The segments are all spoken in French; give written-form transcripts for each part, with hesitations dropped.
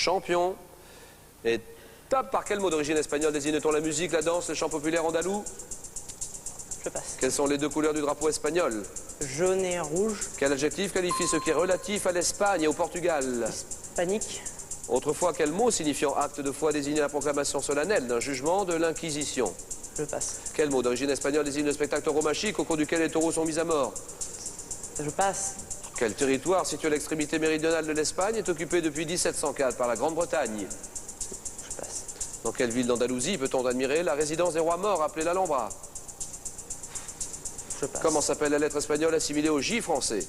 champion. Et top, par quel mot d'origine espagnole désigne-t-on la musique, la danse, les chants populaires andalous? Je passe. Quelles sont les deux couleurs du drapeau espagnol? Jaune et rouge. Quel adjectif qualifie ce qui est relatif à l'Espagne et au Portugal? Panique. Autrefois, quel mot signifiant acte de foi désignait la proclamation solennelle d'un jugement de l'Inquisition? Je passe. Quel mot d'origine espagnole désigne le spectacle tauromachique au cours duquel les taureaux sont mis à mort? Je passe. Quel territoire situé à l'extrémité méridionale de l'Espagne est occupé depuis 1704 par la Grande-Bretagne? Je passe. Dans quelle ville d'Andalousie peut-on admirer la résidence des rois morts appelée l'Alhambra? Je passe. Comment s'appelle la lettre espagnole assimilée au J français?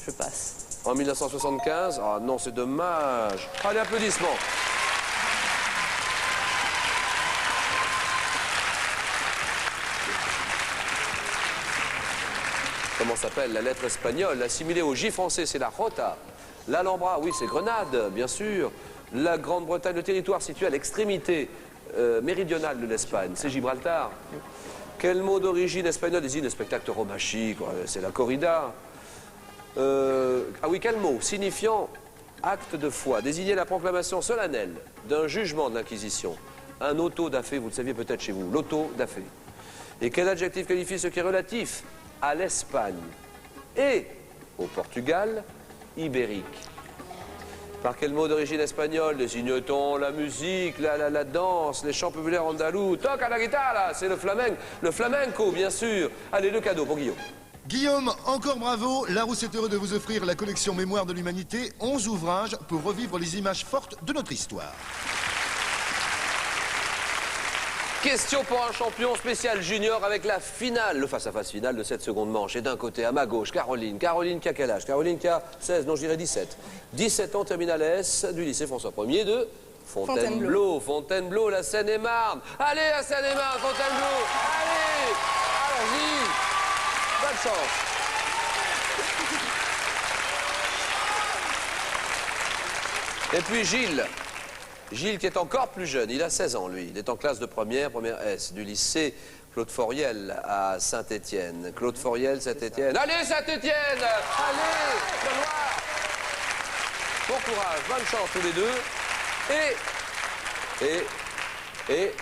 Je passe. En 1975? Ah non, c'est dommage. Allez, applaudissements. Comment s'appelle la lettre espagnole assimilée au J français? C'est la Jota. L'Alhambra, oui, c'est Grenade, bien sûr. La Grande-Bretagne, le territoire situé à l'extrémité méridionale de l'Espagne, c'est Gibraltar. Quel mot d'origine espagnole désigne le spectacle tauromachique? C'est la corrida. Ah oui, quel mot signifiant acte de foi désignait la proclamation solennelle d'un jugement de l'Inquisition? Un auto da fé, vous le saviez peut-être chez vous, l'auto da fé. Et quel adjectif qualifie ce qui est relatif à l'Espagne et au Portugal ibérique? Par quel mot d'origine espagnole désigne-t-on la musique, la danse, les chants populaires andalous? Toca la guitare, c'est le flamenco, bien sûr. Allez, le cadeau pour Guillaume. Guillaume, encore bravo. Larousse est heureux de vous offrir la collection Mémoire de l'Humanité, 11 ouvrages pour revivre les images fortes de notre histoire. Question pour un champion spécial junior avec la finale, le face-à-face finale de cette seconde manche. Et d'un côté, à ma gauche, Caroline. Caroline qui a quel âge? Caroline qui a 16, non je dirais 17. 17 ans, terminale S du lycée François 1er de Fontainebleau. Fontainebleau, la Seine-et-Marne. Allez, la Seine-et-Marne, Fontainebleau. Allez, allons-y. Bonne chance. Et puis Gilles. Gilles qui est encore plus jeune, il a 16 ans lui, il est en classe de première S, du lycée Claude Foriel à Saint-Étienne. Claude Foriel, Saint-Étienne. Allez Saint-Étienne! Allez! Bon courage, bonne chance tous les deux. Et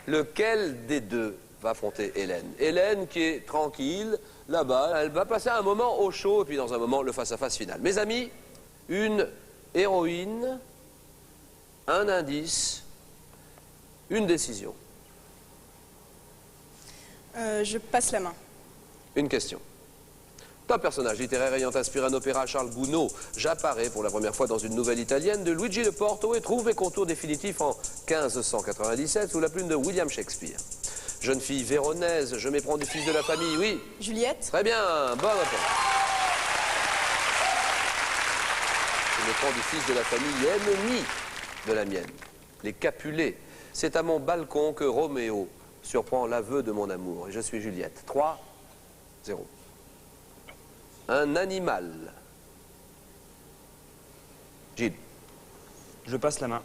lequel des deux va affronter Hélène? Hélène qui est tranquille, là-bas, elle va passer un moment au chaud et puis dans un moment le face-à-face final. Mes amis, une héroïne, un indice, une décision. Je passe la main. Une question. Top personnage littéraire ayant inspiré un opéra à Charles Gounod, j'apparais pour la première fois dans une nouvelle italienne de Luigi de Porto et trouve mes contours définitifs en 1597 sous la plume de William Shakespeare. Jeune fille véronaise, je m'éprends du fils de la famille, oui. Juliette. Très bien, bonne réponse. Je m'éprends du fils de la famille ennemie de la mienne, les Capulets. C'est à mon balcon que Roméo surprend l'aveu de mon amour. Et je suis Juliette. 3, 0. Un animal. Gilles. Je passe la main.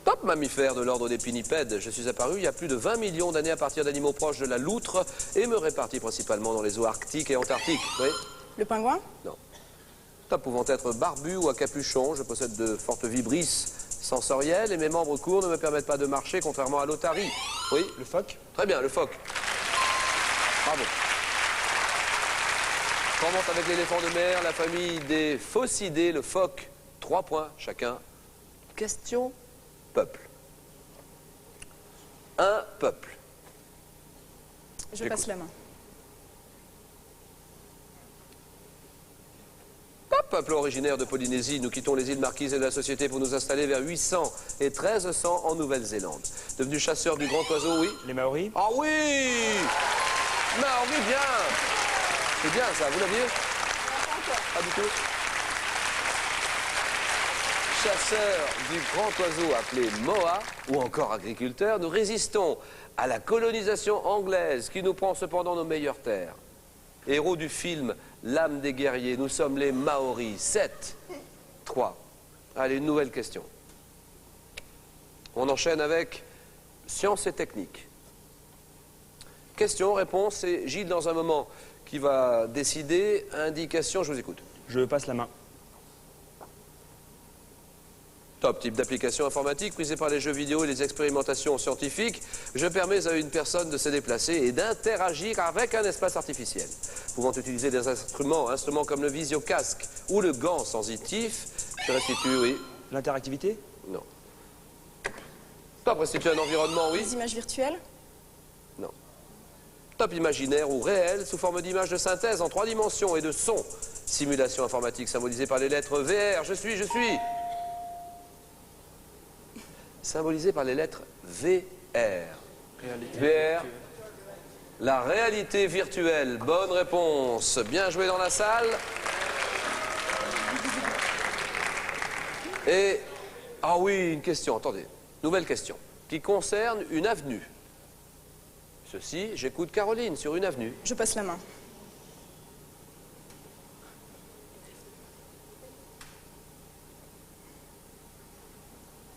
Top mammifère de l'ordre des pinnipèdes. Je suis apparu il y a plus de 20 millions d'années à partir d'animaux proches de la loutre et me répartis principalement dans les eaux arctiques et antarctiques. Oui. Le pingouin. Non. Top pouvant être barbu ou à capuchon, je possède de fortes vibrisses sensorielles et mes membres courts ne me permettent pas de marcher, contrairement à l'otarie. Oui. Le phoque. Très bien, le phoque. Bravo. Commence avec l'éléphant de mer, la famille des phocidae, le phoque. 3 points chacun. Question peuple. Un peuple. Je passe la main. Peuple originaire de Polynésie, nous quittons les îles Marquises et de la Société pour nous installer vers 800 et 1300 en Nouvelle-Zélande. Devenu chasseur du grand oiseau, oui. Les Maoris. Ah oui! Maori, bien! C'est bien ça, vous l'aviez? Pas du tout. Chasseur du grand oiseau appelé Moa, ou encore agriculteur, nous résistons à la colonisation anglaise qui nous prend cependant nos meilleures terres. Héros du film L'âme des guerriers, nous sommes les Maoris. 7, 3. Allez, une nouvelle question. On enchaîne avec sciences et techniques. Question, réponse, c'est Gilles dans un moment qui va décider. Indication, je vous écoute. Je passe la main. Top, type d'application informatique prisée par les jeux vidéo et les expérimentations scientifiques. Je permets à une personne de se déplacer et d'interagir avec un espace artificiel. Pouvant utiliser des instruments comme le visio-casque ou le gant sensitif. Je restitue, oui. L'interactivité? Non. Top, restitue un environnement, oui. Les images virtuelles. Non. Top imaginaire ou réel sous forme d'images de synthèse en 3 dimensions et de son. Simulation informatique symbolisée par les lettres VR. Je suis. Symbolisée par les lettres VR. VR. La réalité virtuelle. Bonne réponse. Bien joué dans la salle. Et... ah oui, une question, attendez. Nouvelle question. Qui concerne une avenue. Ceci, j'écoute Caroline sur une avenue. Je passe la main.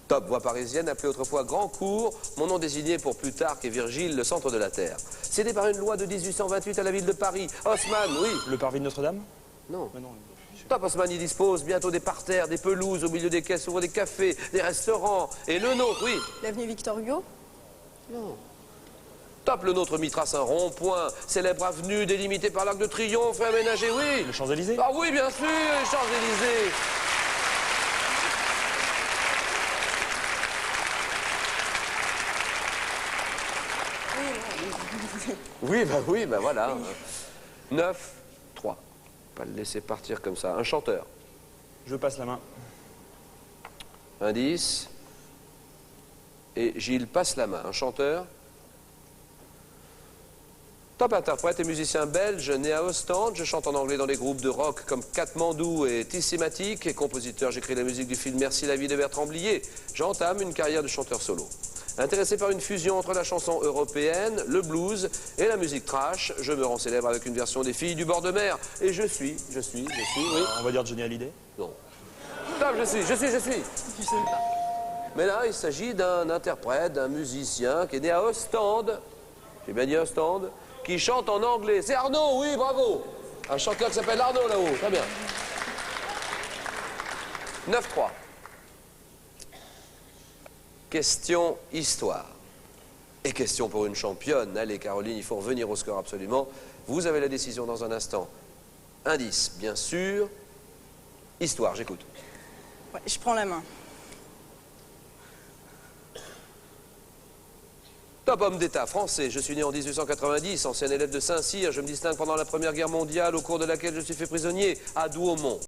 Top, voie parisienne, appelée autrefois Grand Cours, mon nom désigné pour Plutarque et Virgile, le centre de la Terre. Cédé par une loi de 1828 à la ville de Paris. Haussmann, oui. Le parvis de Notre-Dame? Non. Non. Top, Haussmann y dispose bientôt des parterres, des pelouses, au milieu desquelles s'ouvrent des cafés, des restaurants. Et le nôtre, oui. L'avenue Victor Hugo. Non. Top, le nôtre y trace un rond-point, célèbre avenue délimitée par l'Arc de Triomphe et aménagée, oui. Les Champs-Élysées? Ah oui, bien sûr, les Champs-Élysées. Oui, bah voilà. 9-3. Pas le laisser partir comme ça. Un chanteur. Je passe la main. Indice. Et Gilles passe la main. Un chanteur. Top interprète et musicien belge, né à Ostende. Je chante en anglais dans des groupes de rock comme Katmandou et Tissématique. Et compositeur, j'écris la musique du film Merci la vie de Bertrand Blier. J'entame une carrière de chanteur solo. Intéressé par une fusion entre la chanson européenne, le blues et la musique trash, je me rends célèbre avec une version des Filles du bord de mer. Et je suis, oui. On va dire Johnny Hallyday? Non. Top, je suis. Je sais pas. Mais là, il s'agit d'un interprète, d'un musicien qui est né à Ostende, j'ai bien dit Ostende, qui chante en anglais. C'est Arnaud, oui, bravo. Un chanteur qui s'appelle Arnaud là-haut, très bien. 9-3. Question histoire. Et question pour une championne. Allez, Caroline, il faut revenir au score absolument. Vous avez la décision dans un instant. Indice, bien sûr. Histoire, j'écoute. Ouais, je prends la main. Top homme d'État français, je suis né en 1890, ancien élève de Saint-Cyr, je me distingue pendant la Première Guerre mondiale au cours de laquelle je suis fait prisonnier à Douaumont.